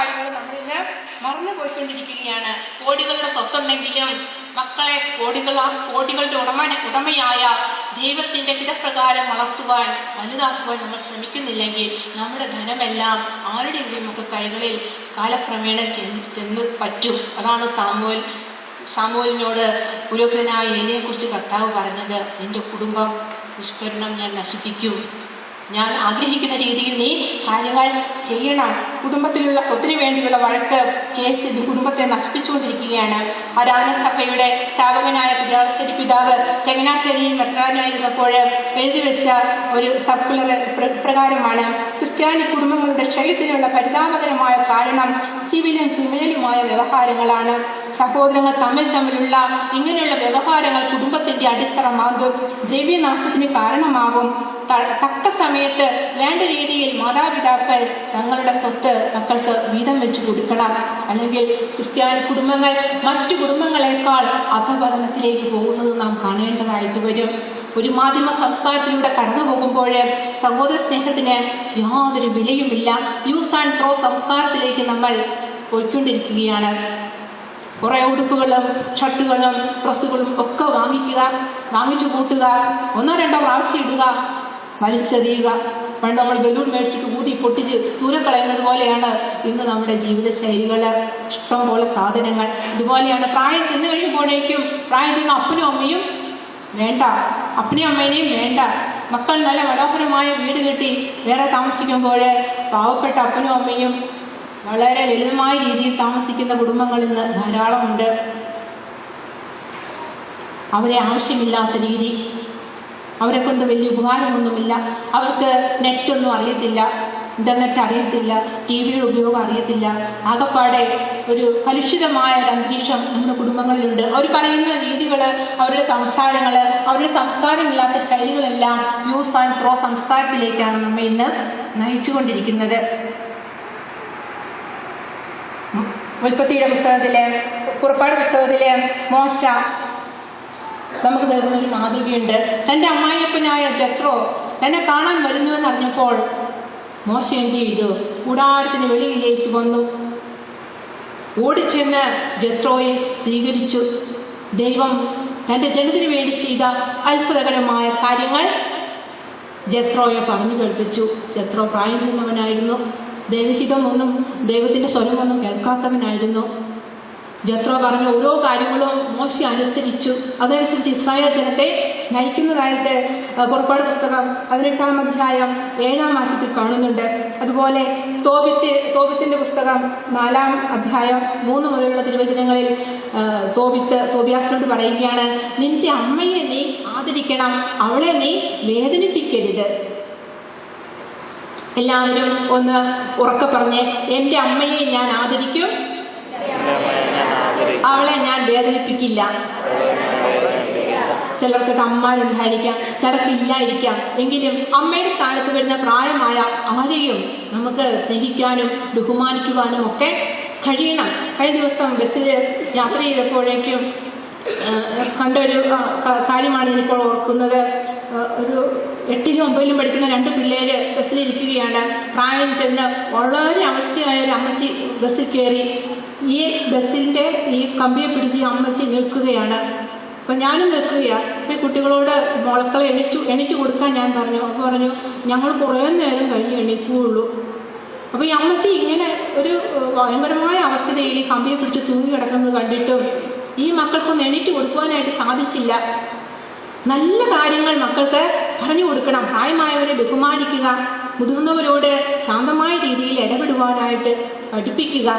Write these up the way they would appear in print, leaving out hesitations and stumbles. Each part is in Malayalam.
കാര്യങ്ങൾ നമ്മളിന്ന് മറന്നു പോയിക്കൊണ്ടിരിക്കുകയാണ്. കോടികളുടെ സ്വത്തുണ്ടെങ്കിലും മക്കളെ കോടികളുടെ ഉടമയായ ദൈവത്തിൻ്റെ ഹിതപ്രകാരം വളർത്തുവാൻ വലുതാക്കുവാൻ നമ്മൾ ശ്രമിക്കുന്നില്ലെങ്കിൽ നമ്മുടെ ധനമെല്ലാം ആരുടെയെങ്കിലും ഒക്കെ കൈകളിൽ കാലക്രമേണ ചെന്ന് പറ്റും. അതാണ് സാമുവേലിനോട് പുരോഹിതനായ ഏലിയെക്കുറിച്ച് കർത്താവ് പറഞ്ഞത്, നിന്റെ കുടുംബം നിഷ്കരണം ഞാൻ നശിപ്പിക്കും. ഞാൻ ആഗ്രഹിക്കുന്ന രീതിയിൽ നീ കാര്യങ്ങൾ ചെയ്യണം. കുടുംബത്തിലുള്ള സ്വത്തിന് വേണ്ടിയുള്ള വഴക്ക് കേസ് ഇത് കുടുംബത്തെ നശിപ്പിച്ചുകൊണ്ടിരിക്കുകയാണ്. ആരാധന സഭയുടെ സ്ഥാപകനായ പിതാളശ്ശേരി പിതാവ് ചങ്ങനാശ്ശേരിയിൽ മെത്രാനായിരുന്നപ്പോൾ എഴുതി വെച്ച ഒരു സർക്കുലർ പ്രകാരമാണ്: ക്രിസ്ത്യാനി കുടുംബങ്ങളുടെ ക്ഷയത്തിനുള്ള പരിതാപകരമായ കാരണം സിവിലും ക്രിമിനലുമായ വ്യവഹാരങ്ങളാണ്. സഹോദരങ്ങൾ തമ്മിലുള്ള ഇങ്ങനെയുള്ള വ്യവഹാരങ്ങൾ കുടുംബത്തിന്റെ അടിത്തറ മാന്തും, ദ്രവ്യനാശത്തിന് കാരണമാകും. തക്ക സമയത്ത് വേണ്ട രീതിയിൽ മാതാപിതാക്കൾ തങ്ങളുടെ സ്വത്ത് മക്കൾക്ക് വീതം വെച്ച് കൊടുക്കണം. അല്ലെങ്കിൽ ക്രിസ്ത്യാനി കുടുംബങ്ങൾ മറ്റു കുടുംബങ്ങളെക്കാൾ അധപതനത്തിലേക്ക് പോകുന്നത് നാം കാണേണ്ടതായിട്ട് വരും. ഒരു മാധ്യമ സംസ്കാരത്തിലൂടെ കടന്നു പോകുമ്പോൾ സഹോദര സ്നേഹത്തിന് യാതൊരു വിലയുമില്ല. യൂസ് ആൻഡ് ത്രോ സംസ്കാരത്തിലേക്ക് നമ്മൾ പോയിക്കൊണ്ടിരിക്കുകയാണ്. കുറേ ഉടുപ്പുകളും ഷർട്ടുകളും ഡ്രസ്സുകളും ഒക്കെ വാങ്ങിച്ചു കൂട്ടുക, 1-2 പ്രാവശ്യം ഇടുക, വലിച്ചെറിയുക. പണ്ട് നമ്മൾ ബലൂൺ മേടിച്ചിട്ട് ഊതി പൊട്ടിച്ച് ദൂരെ കളയുന്നത് പോലെയാണ് ഇന്ന് നമ്മുടെ ജീവിത ശൈലികൾ. ഇഷ്ടം പോലെ സാധനങ്ങൾ ഇതുപോലെയാണ്. പ്രായം ചെന്ന് കഴിയുമ്പോഴേക്കും പ്രായം ചെന്ന അപ്പനും അമ്മയും വേണ്ട, അപ്പനെയും അമ്മേനെയും വേണ്ട. മക്കൾ നല്ല മനോഹരമായ വീട് കെട്ടി വേറെ താമസിക്കുമ്പോൾ പാവപ്പെട്ട അപ്പനും അമ്മയും വളരെ ലളിതമായ രീതിയിൽ താമസിക്കുന്ന കുടുംബങ്ങൾ ഇന്ന് ധാരാളമുണ്ട്. അവരെ ആവശ്യമില്ലാത്ത രീതി, അവരെ കൊണ്ട് വലിയ ഉപകാരമൊന്നുമില്ല. അവർക്ക് നെറ്റൊന്നും അറിയത്തില്ല, ഇന്റർനെറ്റ് അറിയത്തില്ല, ടിവിയുടെ ഉപയോഗം അറിയത്തില്ല. ആകപ്പാടെ ഒരു കലുഷിതമായ ഒരു അന്തരീക്ഷം നമ്മുടെ കുടുംബങ്ങളിലുണ്ട്. അവർ പറയുന്ന രീതികൾ, അവരുടെ സംസാരങ്ങൾ, അവരുടെ സംസ്കാരമില്ലാത്ത ശൈലികളെല്ലാം യൂസ് ആൻഡ് ത്രോ സംസ്കാരത്തിലേക്കാണ് നമ്മെ ഇന്ന് നയിച്ചുകൊണ്ടിരിക്കുന്നത്. ഉൽപ്പത്തിയുടെ പുസ്തകത്തിലെ, പുറപ്പാട് പുസ്തകത്തിലെ മോശ നമുക്ക് നൽകുന്നൊരു മാതൃകയുണ്ട്. തൻ്റെ അമ്മായിയപ്പനായ ജത്രോ തന്നെ കാണാൻ വരുന്നുവെന്ന് അറിഞ്ഞപ്പോൾ മോശ എന്ത് ചെയ്തു? കൂടാരത്തിന് വെളിയിലേക്ക് വന്നു, ഓടിച്ചെന്ന് ജത്രോയെ സ്വീകരിച്ചു. ദൈവം തൻ്റെ ജനത്തിന് വേണ്ടി ചെയ്ത അത്ഭുതകരമായ കാര്യങ്ങൾ ജത്രോയെ പറഞ്ഞു കേൾപ്പിച്ചു. ജത്രോ പ്രായം ചെന്നവനായിരുന്നു. ദൈവഹിതമൊന്നും ദൈവത്തിൻ്റെ സ്വരമൊന്നും കേൾക്കാത്തവനായിരുന്നു. ജത്രോ പറഞ്ഞ ഓരോ കാര്യങ്ങളും മോശ അനുസരിച്ചു. അതനുസരിച്ച് ഇസ്രായേൽ ജനത്തെ നയിക്കുന്നതായിട്ട് പുറപ്പാട് പുസ്തകം 18-ാം അധ്യായം 7-ാം വാക്യത്തിൽ കാണുന്നുണ്ട്. അതുപോലെ തോബിത്തിന്റെ പുസ്തകം 4-ാം അധ്യായം 3 മുതലുള്ള തിരുവചനങ്ങളിൽ തോബിയാസിനോട് പറയുകയാണ്, നിന്റെ അമ്മയെ നീ ആദരിക്കണം, അവളെ നീ വേദനിപ്പിക്കരുത്. എല്ലാവരും ഒന്ന് ഉറക്കെ പറഞ്ഞ്, എൻ്റെ അമ്മയെ ഞാൻ ആദരിക്കും, അവളെ ഞാൻ വേദനിപ്പിക്കില്ല. ചിലർക്കൊക്കെ അമ്മമാരുണ്ടായിരിക്കാം, ചിലർക്ക് ഇല്ലായിരിക്കാം. എങ്കിലും അമ്മയുടെ സ്ഥാനത്ത് വരുന്ന പ്രായമായ ആരെയും നമുക്ക് സ്നേഹിക്കാനും ബഹുമാനിക്കുവാനും ഒക്കെ കഴിയണം. കഴിഞ്ഞ ദിവസം ബസ്സിൽ യാത്ര ചെയ്തപ്പോഴേക്കും കണ്ടൊരു കാര്യമാണ് ഞാനിപ്പോൾ ഓർക്കുന്നത്. ഒരു 8-ലും 9-ലും പഠിക്കുന്ന 2 പിള്ളേര് ബസ്സിലിരിക്കുകയാണ്. പ്രായം ചെന്ന് വളരെ അവസ്ഥയായ ഒരു അമ്മച്ചി ബസ്സിൽ കയറി. ഈ ബസ്സിൻ്റെ ഈ കമ്പിയെ പിടിച്ച് അമ്മച്ചി നിൽക്കുകയാണ്. അപ്പം ഞാനും നിൽക്കുകയാണ്. ഈ കുട്ടികളോട് മുളക്കളെ എണീറ്റ് കൊടുക്കാൻ ഞാൻ പറഞ്ഞു. അപ്പോൾ പറഞ്ഞു, ഞങ്ങൾ കുറേ നേരം കഴിഞ്ഞ് എണീക്കുകയുള്ളൂ. അപ്പോൾ ഈ അമ്മച്ചി ഇങ്ങനെ ഒരു ഭയങ്കരമായ അവസ്ഥയിൽ കമ്പിയെ പിടിച്ച് തൂങ്ങി കിടക്കുന്നത് കണ്ടിട്ടും ഈ മക്കൾക്കൊന്ന് എണീറ്റ് കൊടുക്കുവാനായിട്ട് സാധിച്ചില്ല. നല്ല കാര്യങ്ങൾ മക്കൾക്ക് പറഞ്ഞു കൊടുക്കണം. പ്രായമായവരെ ബഹുമാനിക്കുക, മുതിർന്നവരോട് ശാന്തമായ രീതിയിൽ ഇടപെടുവാനായിട്ട് പഠിപ്പിക്കുക.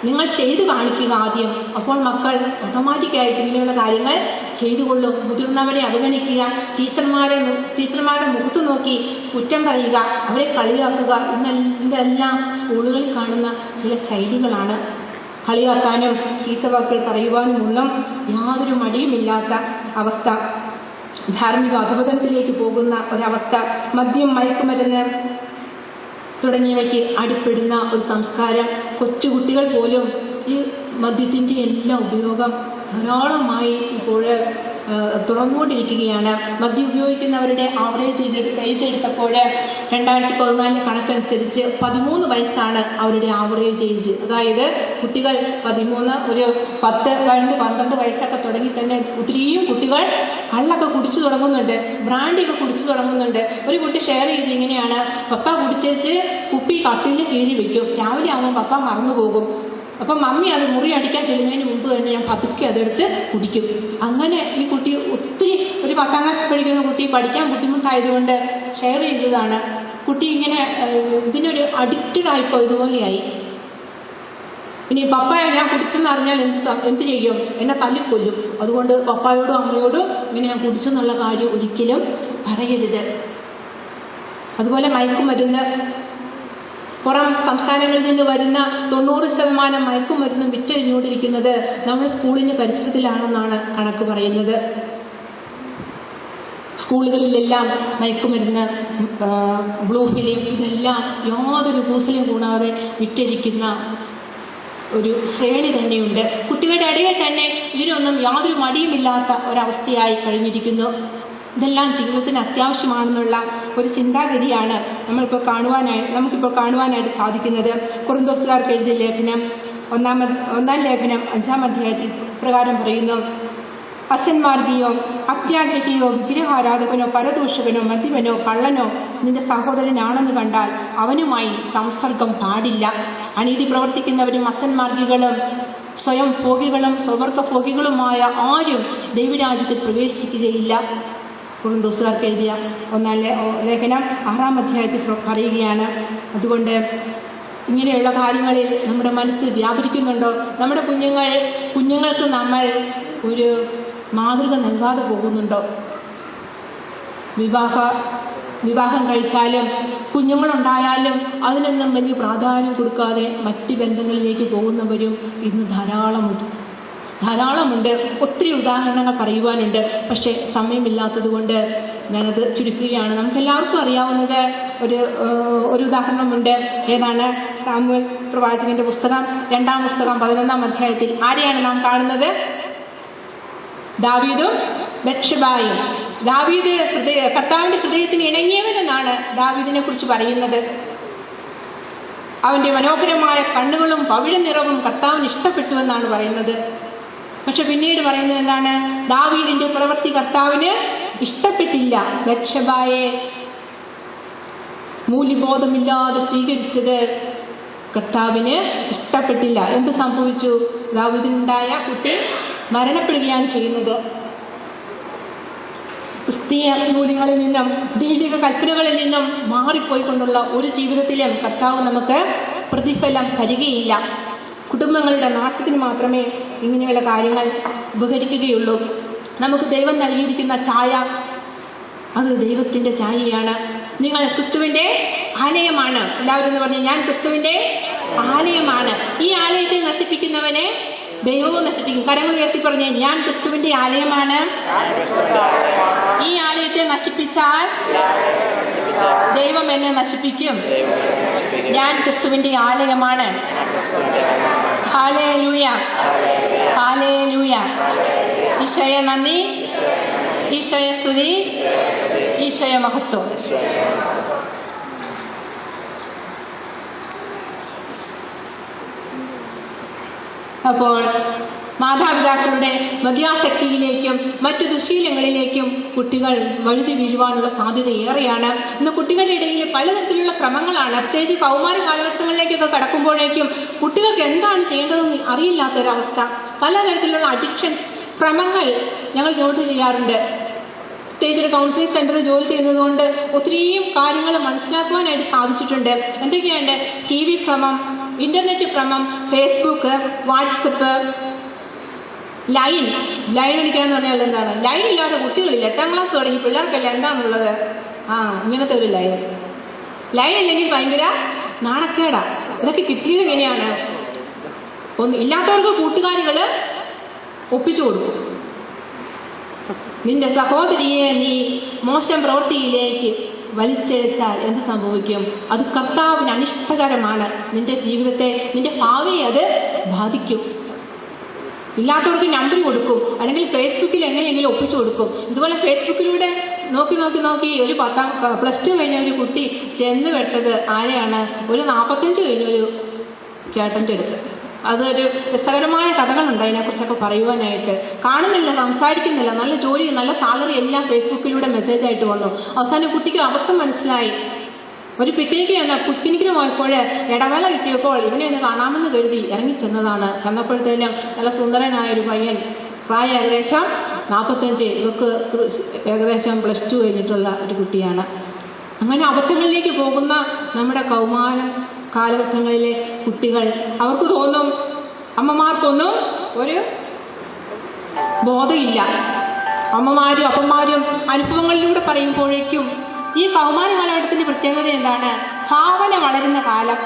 നിങ്ങൾ ചെയ്തു കാണിക്കുക ആദ്യം. അപ്പോൾ മക്കൾ ഓട്ടോമാറ്റിക്കായിട്ട് ഇങ്ങനെയുള്ള കാര്യങ്ങൾ ചെയ്തുകൊള്ളും. മുതിർന്നവരെ അവഗണിക്കുക, ടീച്ചർമാരുടെ മുഖത്ത് നോക്കി കുറ്റം പറയുക, അവരെ കളിയാക്കുക, ഇതെല്ലാം സ്കൂളുകളിൽ കാണുന്ന ചില ശൈലികളാണ്. കളിയാക്കാനും ചീത്തവാക്കുകൾ പറയുവാനും ഒന്നും യാതൊരു മടിയുമില്ലാത്ത അവസ്ഥ, ധാർമ്മിക അധപതനത്തിലേക്ക് പോകുന്ന ഒരവസ്ഥ, മദ്യം, മയക്കുമരുന്ന് തുടങ്ങിയവയ്ക്ക് അടിപ്പെടുന്ന ഒരു സംസ്കാരം. കൊച്ചുകുട്ടികൾ പോലും ഈ മദ്യത്തിൻ്റെ എല്ലാ ഉപയോഗം ധാരാളമായി ഇപ്പോൾ തുടർന്നുകൊണ്ടിരിക്കുകയാണ്. മദ്യം ഉപയോഗിക്കുന്നവരുടെ ആവറേജ് ഏജ് എടുത്തപ്പോൾ 2014 കണക്കനുസരിച്ച് 13 വയസ്സാണ് അവരുടെ ആവറേജ് ഏജ്. അതായത് കുട്ടികൾ 13, ഒരു 10 കഴിഞ്ഞ് 12 വയസ്സൊക്കെ തുടങ്ങി തന്നെ ഒത്തിരിയും കുട്ടികൾ കള്ളൊക്കെ കുടിച്ചു തുടങ്ങുന്നുണ്ട്, ബ്രാൻഡിയൊക്കെ കുടിച്ചു തുടങ്ങുന്നുണ്ട്. ഒരു കുട്ടി ഷെയർ ചെയ്ത് ഇങ്ങനെയാണ്, പപ്പ കുടിച്ചേച്ച് കുപ്പി കട്ടിലിന് കീഴിൽ വെക്കും, രാവിലെ ആകുമ്പോൾ പപ്പ മറന്നു പോകും, അപ്പം മമ്മി അത് മുറി അടിക്കാൻ ചെല്ലുന്നതിന് മുമ്പ് തന്നെ ഞാൻ പതുക്കെ അതെടുത്ത് കുടിക്കും. അങ്ങനെ ഈ കുട്ടി ഒത്തിരി, ഒരു 10ാം ക്ലാസ് പഠിക്കുന്ന കുട്ടി പഠിക്കാൻ ബുദ്ധിമുട്ടായതുകൊണ്ട് ഷെയർ ചെയ്തതാണ്. കുട്ടി ഇങ്ങനെ ഇതിനൊരു അഡിക്റ്റഡായിപ്പോൾ ഇതുപോലെയായി. ഇനി പപ്പായ ഞാൻ കുടിച്ചെന്ന് അറിഞ്ഞാൽ എന്ത് ചെയ്യും? എന്നെ തല്ലിക്കൊല്ലും. അതുകൊണ്ട് പപ്പായോടും അമ്മയോടും ഇങ്ങനെ ഞാൻ കുടിച്ചെന്നുള്ള കാര്യം ഒരിക്കലും പറയരുത്. അതുപോലെ മയക്കുമരുന്ന്, പുറം സംസ്ഥാനങ്ങളിൽ നിന്ന് വരുന്ന 90% മയക്കുമരുന്നും വിറ്റഴിഞ്ഞുകൊണ്ടിരിക്കുന്നത് നമ്മുടെ സ്കൂളിൻ്റെ പരിസരത്തിലാണെന്നാണ് കണക്ക് പറയുന്നത്. സ്കൂളുകളിലെല്ലാം മയക്കുമരുന്ന്, ബ്ലൂ ഫിലിം, ഇതെല്ലാം യാതൊരു കൂസലും കൂടാതെ വിറ്റഴിക്കുന്ന ഒരു ശ്രേണി തന്നെയുണ്ട്. കുട്ടികളുടെ ഇടയിൽ തന്നെ ഇതിനൊന്നും യാതൊരു മടിയുമില്ലാത്ത ഒരവസ്ഥയായി കഴിഞ്ഞിരിക്കുന്നു. ഇതെല്ലാം ജീവിതത്തിന് അത്യാവശ്യമാണെന്നുള്ള ഒരു ചിന്താഗതിയാണ് നമുക്കിപ്പോൾ കാണുവാനായിട്ട് സാധിക്കുന്നത്. കൊറിന്തോസുകാർക്ക് എഴുതിയ ലേഖനം 1-ാം ലേഖനം 5-ാം അധ്യായത്തിൽ പ്രകാരം പറയുന്നു: അസന്മാർഗിയോ, അത്യാഗ്രഹിയോ, വിഗ്രഹാരാധകനോ, പരദൂഷകനോ, മദ്യപനോ, കള്ളനോ നിന്റെ സഹോദരനാണെന്ന് കണ്ടാൽ അവനുമായി സംസർഗം പാടില്ല. അനീതി പ്രവർത്തിക്കുന്നവരും അസന്മാർഗികളും സ്വയം ഭോഗികളും സ്വവർഗഭോഗികളുമായ ആരും ദൈവരാജ്യത്തിൽ പ്രവേശിക്കുകയില്ല. കൊറിന്തോസുകാർക്ക് എഴുതിയ 1-ാം ലേഖനം 6-ാം അധ്യായത്തിൽ പറയുകയാണ്. അതുകൊണ്ട് ഇങ്ങനെയുള്ള കാര്യങ്ങളിൽ നമ്മുടെ മനസ്സ് വ്യാപരിക്കുന്നുണ്ടോ? നമ്മുടെ കുഞ്ഞുങ്ങൾക്ക് നമ്മൾ ഒരു മാതൃക നൽകാതെ പോകുന്നുണ്ടോ? വിവാഹം കഴിച്ചാലും കുഞ്ഞുങ്ങളുണ്ടായാലും അതിനൊന്നും വലിയ പ്രാധാന്യം കൊടുക്കാതെ മറ്റ് ബന്ധങ്ങളിലേക്ക് പോകുന്നവരും ഇന്ന് ധാരാളമുണ്ട്. ഒത്തിരി ഉദാഹരണങ്ങൾ പറയുവാനുണ്ട്. പക്ഷേ സമയമില്ലാത്തത് കൊണ്ട് ഞാനത് ചുരുക്കുകയാണ്. നമുക്കെല്ലാവർക്കും അറിയാവുന്നത് ഒരു ഉദാഹരണമുണ്ട്. ഏതാണ്? സാമുവേൽ പ്രവാചകന്റെ പുസ്തകം 2-ാം പുസ്തകം 11-ാം അധ്യായത്തിൽ ആരെയാണ് നാം കാണുന്നത്? ദാവീദും ബത്ശബായും. ദാവീദ് കർത്താവിന്റെ ഹൃദയത്തിന് ഇണങ്ങിയവനെന്നാണ് ദാവീദിനെ കുറിച്ച് പറയുന്നത്. അവന്റെ മനോഹരമായ കണ്ണുകളും പവിഴ നിറവും കർത്താവിന് ഇഷ്ടപ്പെട്ടുവെന്നാണ് പറയുന്നത്. പക്ഷെ പിന്നീട് പറയുന്നത് എന്താണ്? ദാവീദിന്റെ പ്രവൃത്തി കർത്താവിന് ഇഷ്ടപ്പെട്ടില്ല. ബത്ശബായെ മൂല്യബോധമില്ലാതെ സ്വീകരിച്ചത് കർത്താവിന് ഇഷ്ടപ്പെട്ടില്ല. എന്ത് സംഭവിച്ചു? ദാവീദിനുണ്ടായ കുട്ടി മരണപ്പെടുകയാണ് ചെയ്യുന്നത്. ക്രിസ്തീയ മൂല്യങ്ങളിൽ നിന്നും ദൈവിക കൽപ്പനകളിൽ നിന്നും മാറിപ്പോയിക്കൊണ്ടുള്ള ഒരു ജീവിതത്തിലും കർത്താവ് നമുക്ക് പ്രതിഫലം തരികയില്ല. കുടുംബങ്ങളുടെ നാശത്തിന് മാത്രമേ ഇങ്ങനെയുള്ള കാര്യങ്ങൾ ഉപകരിക്കുകയുള്ളൂ. നമുക്ക് ദൈവം നൽകിയിരിക്കുന്ന ഛായ, അത് ദൈവത്തിൻ്റെ ഛായയാണ്. നിങ്ങൾ ക്രിസ്തുവിൻ്റെ ആലയമാണ്. എല്ലാവരും എന്ന് പറഞ്ഞാൽ, ഞാൻ ക്രിസ്തുവിൻ്റെ ആലയമാണ്. ഈ ആലയത്തെ നശിപ്പിക്കുന്നവനെ ദൈവവും നശിപ്പിക്കും. കരങ്ങൾ ഉയർത്തി പറഞ്ഞേ, ഞാൻ ക്രിസ്തുവിൻ്റെ ആലയമാണ്. ഈ ആലയത്തെ നശിപ്പിച്ചാൽ ദൈവം എന്നെ നശിപ്പിക്കും. ഞാൻ ക്രിസ്തുവിൻ്റെ ആലയമാണ്. Hallelujah, hallelujah. ഈശോയെ നന്ദി, ഈശോയെ സ്തുതി, ഈശോയെ മഹത്വം. അപ്പോൾ മാതാപിതാക്കളുടെ മദ്യാസക്തിയിലേക്കും മറ്റു ദുശീലങ്ങളിലേക്കും കുട്ടികൾ വഴുതി വീഴുവാനുള്ള സാധ്യത ഏറെയാണ്. ഇന്ന് കുട്ടികളുടെ ഇടയിൽ പലതരത്തിലുള്ള ഭ്രമങ്ങളാണ്. പ്രത്യേകിച്ച് കൗമാര കാലഘട്ടങ്ങളിലേക്കൊക്കെ കടക്കുമ്പോഴേക്കും കുട്ടികൾക്ക് എന്താണ് ചെയ്യേണ്ടതെന്ന് അറിയില്ലാത്തൊരവസ്ഥ. പലതരത്തിലുള്ള അഡിക്ഷൻസ്, ഭ്രമങ്ങൾ ഞങ്ങൾ നോട്ട് ചെയ്യാറുണ്ട്. പ്രത്യേകിച്ച് ഒരു കൗൺസിലിംഗ് സെന്ററിൽ ജോലി ചെയ്യുന്നതുകൊണ്ട് ഒത്തിരിയും കാര്യങ്ങൾ മനസ്സിലാക്കുവാനായിട്ട് സാധിച്ചിട്ടുണ്ട്. എന്തൊക്കെയാണ്? TV ഭ്രമം, ഇന്റർനെറ്റ് ഭ്രമം, ഫേസ്ബുക്ക്, വാട്സപ്പ്, ലൈൻ അടിക്കാന്ന് പറഞ്ഞാൽ എന്താണ്? ലൈൻ ഇല്ലാതെ കുട്ടികളില്ല. 8ാം ക്ലാസ് തുടങ്ങി പിള്ളേർക്കല്ല എന്താണുള്ളത്? ഇങ്ങനത്തെ ഒരു ലൈൻ ഇല്ലെങ്കിൽ ഭയങ്കര നാണക്കേടാ. ഇതൊക്കെ കിട്ടിയത് എങ്ങനെയാണ്? ഇല്ലാത്തവർക്ക് കൂട്ടുകാരികൾ ഒപ്പിച്ചു കൊടുക്കും. നിന്റെ സഹോദരിയെ നീ മോശം പ്രവൃത്തിയിലേക്ക് വലിച്ചിഴച്ചാൽ എന്ത് സംഭവിക്കും? അത് കർത്താവിന് അനിഷ്ടകരമാണ്. നിന്റെ ജീവിതത്തെ, നിന്റെ ഭാവിയെ അത് ബാധിക്കും. ഇല്ലാത്തവർക്ക് നമ്പർ കൊടുക്കും, അല്ലെങ്കിൽ ഫേസ്ബുക്കിൽ എങ്ങനെയെങ്കിലും ഒപ്പിച്ചു കൊടുക്കും. ഇതുപോലെ ഫേസ്ബുക്കിലൂടെ നോക്കി ഒരു +2 കഴിഞ്ഞ ഒരു കുട്ടി ചെന്ന് വെട്ടത് ആരെയാണ്? ഒരു 45 കഴിഞ്ഞൊരു ചേട്ടൻ്റെ അടുത്ത്. അതൊരു രസകരമായ കഥകളുണ്ട് അതിനെക്കുറിച്ചൊക്കെ പറയുവാനായിട്ട്. കാണുന്നില്ല, സംസാരിക്കുന്നില്ല, നല്ല ജോലി, നല്ല സാലറി എല്ലാം ഫേസ്ബുക്കിലൂടെ മെസ്സേജായിട്ട് വന്നു. അവസാനം കുട്ടിക്ക് അബദ്ധം മനസ്സിലായി. ഒരു പിക്നിക്കിന് പോയപ്പോൾ ഇടവേള കിട്ടിയപ്പോൾ ഇവനെ ഒന്ന് കാണാമെന്ന് കരുതി ഇറങ്ങി ചെന്നതാണ്. ചെന്നപ്പോഴത്തേനും നല്ല സുന്ദരനായൊരു പയ്യൻ, പ്രായം ഏകദേശം 45, ഇവർക്ക് ഏകദേശം +2 കഴിഞ്ഞിട്ടുള്ള ഒരു കുട്ടിയാണ്. അങ്ങനെ അബദ്ധങ്ങളിലേക്ക് പോകുന്ന നമ്മുടെ കൗമാര കാലഘട്ടങ്ങളിലെ കുട്ടികൾ, അവർക്ക് തോന്നും, അമ്മമാർക്കൊന്നും ഒരു ബോധമില്ല. അമ്മമാരും അപ്പന്മാരും അനുഭവങ്ങളിലൂടെ പറയുമ്പോഴേക്കും ഈ കൗമാര കാലഘട്ടത്തിന്റെ പ്രത്യേകത എന്താണ്? ഭാവന വളരുന്ന കാലം,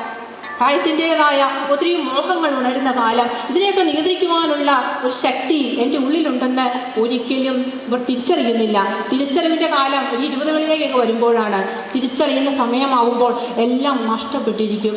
പ്രായത്തിൻ്റെതായ ഒത്തിരി മോഹങ്ങൾ ഉണരുന്ന കാലം. ഇതിനെയൊക്കെ നിയന്ത്രിക്കുവാനുള്ള ഒരു ശക്തി എൻ്റെ ഉള്ളിലുണ്ടെന്ന് ഒരിക്കലും ഇവർ തിരിച്ചറിയുന്നില്ല. തിരിച്ചറിവിൻ്റെ കാലം ഈ 20കളിലേക്കൊക്കെ വരുമ്പോഴാണ്. തിരിച്ചറിയുന്ന സമയമാകുമ്പോൾ എല്ലാം നഷ്ടപ്പെട്ടിരിക്കും.